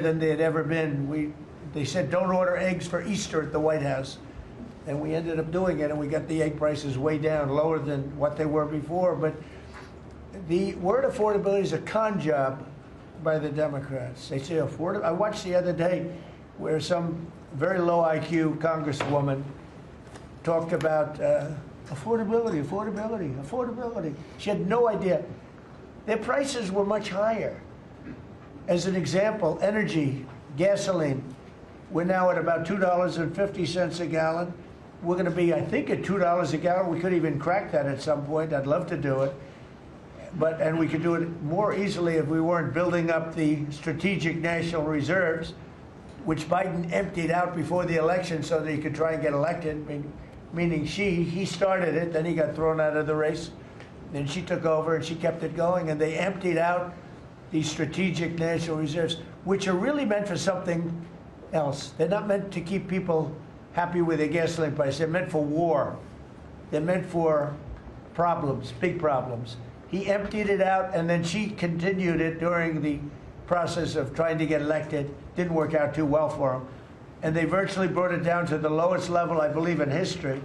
than they had ever been. They said don't order eggs for Easter at the White House, and we ended up doing it, and we got the egg prices way down, lower than what they were before. But the word affordability is a con job by the Democrats. They say affordable. I watched the other day where some very low IQ congresswoman talked about affordability, affordability, affordability. She had no idea. Their prices were much higher. As an example, energy, gasoline, we're now at about $2.50 a gallon. We're going to be, I think, at $2 a gallon. We could even crack that at some point. I'd love to do it. And we could do it more easily if we weren't building up the strategic national reserves, which Biden emptied out before the election so that he could try and get elected, meaning he started it, then he got thrown out of the race. Then she took over and she kept it going, and they emptied out these strategic national reserves, which are really meant for something else. They're not meant to keep people happy with their gasoline price. They're meant for war. They're meant for problems, big problems. He emptied it out, and then she continued it during the process of trying to get elected. Didn't work out too well for him. And they virtually brought it down to the lowest level, I believe, in history.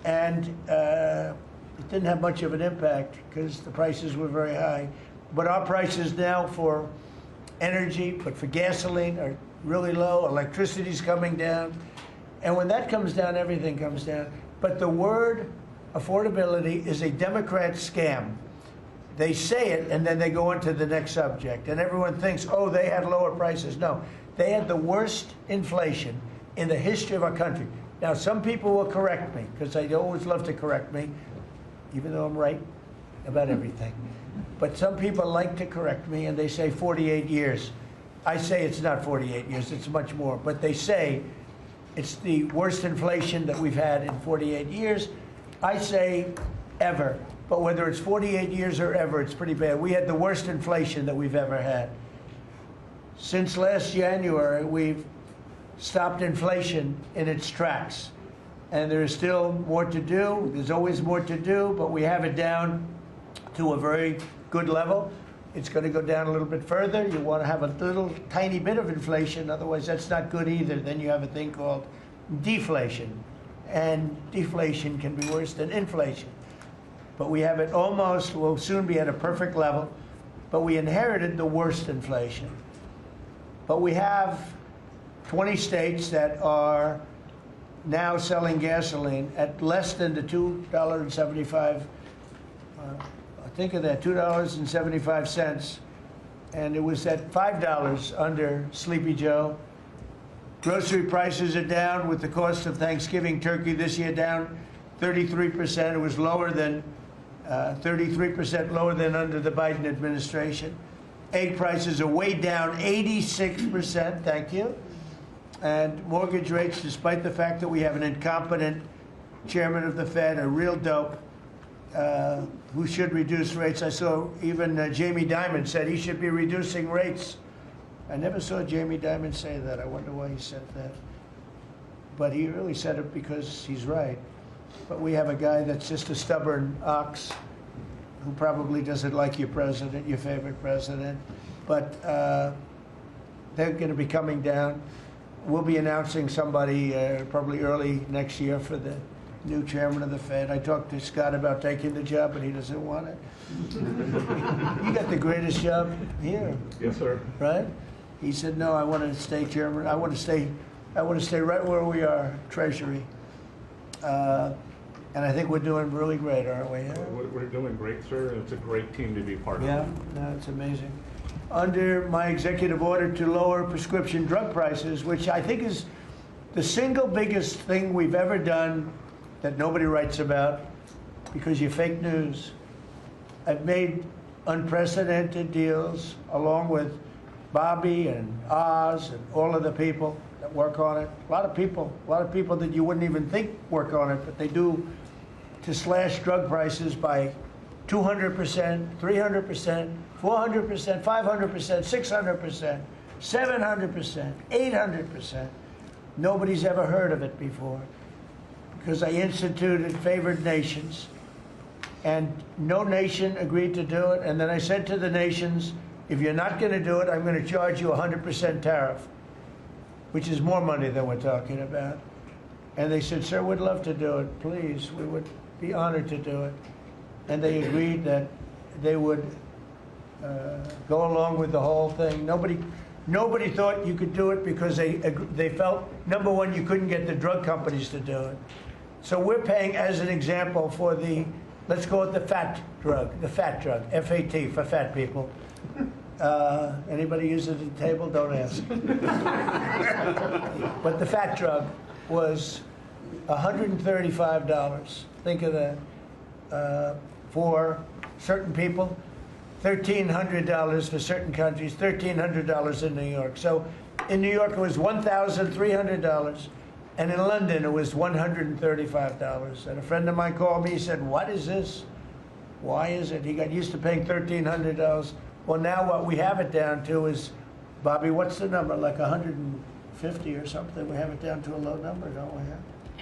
And it didn't have much of an impact because the prices were very high. But our prices now for energy, but for gasoline, are really low. Electricity's coming down. And when that comes down, everything comes down. But the word affordability is a Democrat scam. They say it, and then they go into the next subject. And everyone thinks, oh, they had lower prices. No, they had the worst inflation in the history of our country. Now, some people will correct me, because I always love to correct me, even though I'm right about everything. But some people like to correct me, and they say 48 years. I say it's not 48 years, it's much more. But they say it's the worst inflation that we've had in 48 years. I say ever. But whether it's 48 years or ever, it's pretty bad. We had the worst inflation that we've ever had. Since last January, we've stopped inflation in its tracks. And there is still more to do. There's always more to do, but we have it down to a very good level. It's going to go down a little bit further. You want to have a little tiny bit of inflation. Otherwise, that's not good either. Then you have a thing called deflation. And deflation can be worse than inflation. But we have it almost, we'll soon be at a perfect level, but we inherited the worst inflation. But we have 20 states that are now selling gasoline at less than the $2.75, think of that, $2.75, and it was at $5 under Sleepy Joe. Grocery prices are down with the cost of Thanksgiving turkey this year down 33%. It was lower than 33% lower than under the Biden administration. Egg prices are way down 86%, thank you. And mortgage rates, despite the fact that we have an incompetent chairman of the Fed, a real dope, who should reduce rates. I saw even Jamie Dimon said he should be reducing rates. I never saw Jamie Dimon say that. I wonder why he said that. But he really said it because he's right. But we have a guy that's just a stubborn ox who probably doesn't like your president, your favorite president. But they're going to be coming down. We'll be announcing somebody probably early next year for the new chairman of the Fed. I talked to Scott about taking the job, but he doesn't want it. You got the greatest job here. Yes, sir. Right? He said, no, I want to stay chairman. I want to stay right where we are, Treasury. And I think we're doing really great, aren't we? We're doing great, sir. It's a great team to be part of. Yeah, no, it's amazing. Under my executive order to lower prescription drug prices, which I think is the single biggest thing we've ever done that nobody writes about because you're fake news. I've made unprecedented deals along with Bobby and Oz and all of the people that work on it. A lot of people that you wouldn't even think work on it, but they do, to slash drug prices by 200%, 300%, 400%, 500%, 600%, 700%, 800%. Nobody's ever heard of it before because I instituted favored nations, and no nation agreed to do it. And then I said to the nations, If you're not going to do it, I'm going to charge you a 100% tariff, which is more money than we're talking about. And they said, sir, we'd love to do it. Please, we would be honored to do it. And they agreed that they would go along with the whole thing. Nobody thought you could do it because they felt, number one, you couldn't get the drug companies to do it. So we're paying, as an example, for the, let's call it the fat drug, F-A-T, for fat people. Anybody use it at the table? Don't ask. But the fat drug was $135. Think of that. For certain people, $1,300 for certain countries, $1,300 in New York. So in New York it was $1,300, and in London it was $135. And a friend of mine called me, he said, what is this? Why is it? He got used to paying $1,300. Well, now what we have it down to is, Bobby, what's the number? Like 150 or something? We have it down to a low number, don't we?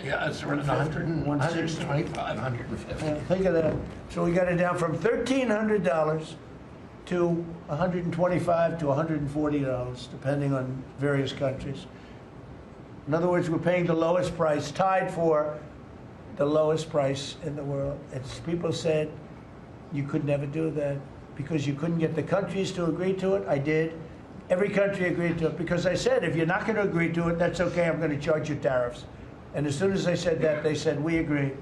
Yeah, it's around 100, 125, 150. Yeah, think of that. So we got it down from $1,300 to $125 to $140, depending on various countries. In other words, we're paying the lowest price, tied for the lowest price in the world. It's, people said you could never do that because you couldn't get the countries to agree to it. I did. Every country agreed to it because I said, if you're not going to agree to it, that's okay, I'm going to charge you tariffs. And as soon as I said that, they said, we agree.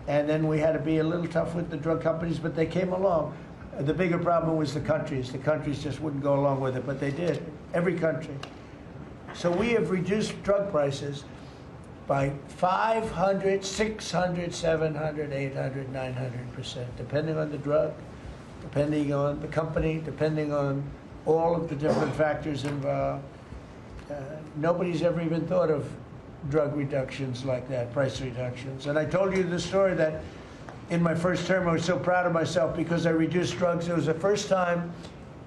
And then we had to be a little tough with the drug companies, but they came along. The bigger problem was the countries. The countries just wouldn't go along with it, but they did, every country. So we have reduced drug prices by 500, 600, 700, 800, 900%, depending on the drug, depending on the company, depending on all of the different factors involved. Nobody's ever even thought of drug reductions like that, price reductions. And I told you the story that in my first term, I was so proud of myself because I reduced drugs. It was the first time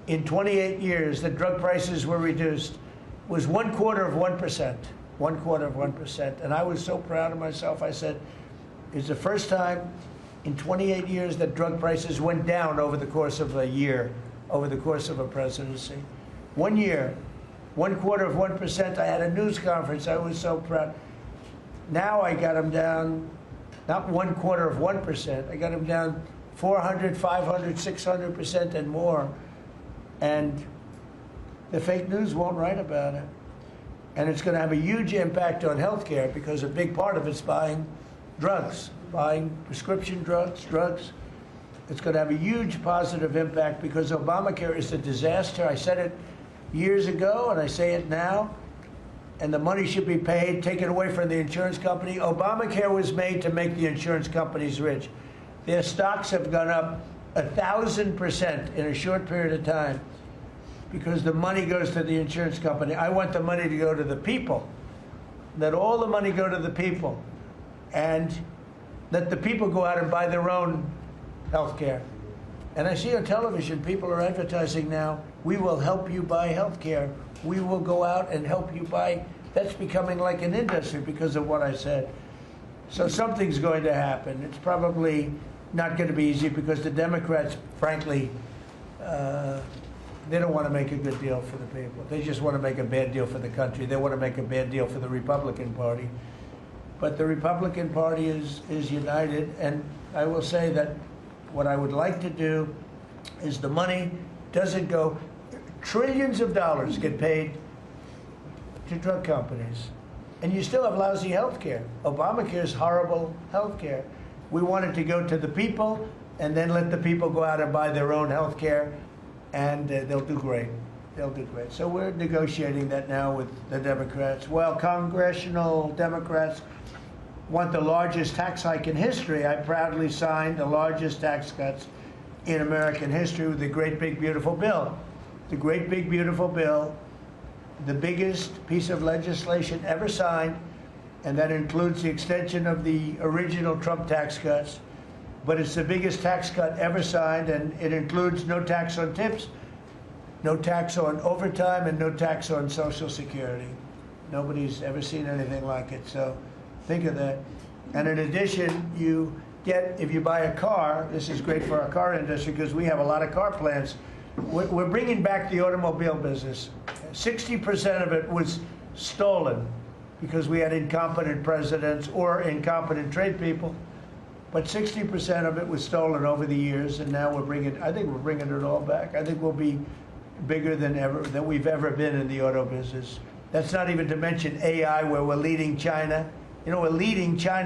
in 28 years that drug prices were reduced. It was 1/4%, 1/4%. And I was so proud of myself. I said, it's the first time in 28 years that drug prices went down over the course of a year, over the course of a presidency. 1 year. 1/4%. I had a news conference. I was so proud. Now I got them down, not 1/4%. I got them down 400, 500, 600% and more. And the fake news won't write about it. And it's going to have a huge impact on healthcare because a big part of it's buying drugs, buying prescription drugs. It's going to have a huge positive impact because Obamacare is a disaster. I said it years ago, and I say it now, and the money should be paid, taken away from the insurance company. Obamacare was made to make the insurance companies rich. Their stocks have gone up 1,000% in a short period of time because the money goes to the insurance company. I want the money to go to the people. Let all the money go to the people, and let the people go out and buy their own health care. And I see on television, people are advertising now, we will help you buy health care. We will go out and help you buy. That's becoming like an industry because of what I said. So something's going to happen. It's probably not going to be easy because the Democrats, frankly, they don't want to make a good deal for the people. They just want to make a bad deal for the country. They want to make a bad deal for the Republican Party. But the Republican Party is united, and I will say that what I would like to do is the money doesn't go, trillions of dollars get paid to drug companies. And you still have lousy health care. Obamacare is horrible health care. We want it to go to the people and then let the people go out and buy their own health care, and they'll do great. They'll do great. So we're negotiating that now with the Democrats. Well, congressional Democrats want the largest tax hike in history. I proudly signed the largest tax cuts in American history with the Great Big Beautiful Bill. The Great Big Beautiful Bill, the biggest piece of legislation ever signed, and that includes the extension of the original Trump tax cuts. But it's the biggest tax cut ever signed, and it includes no tax on tips, no tax on overtime, and no tax on Social Security. Nobody's ever seen anything like it, so think of that. And in addition, you get, if you buy a car, this is great for our car industry because we have a lot of car plants. we're bringing back the automobile business. 60% of it was stolen because we had incompetent presidents or incompetent trade people. But 60% of it was stolen over the years, and now I think we're bringing it all back. I think we'll be bigger than we've ever been in the auto business. That's not even to mention AI, where we're leading China. You know, we're leading China.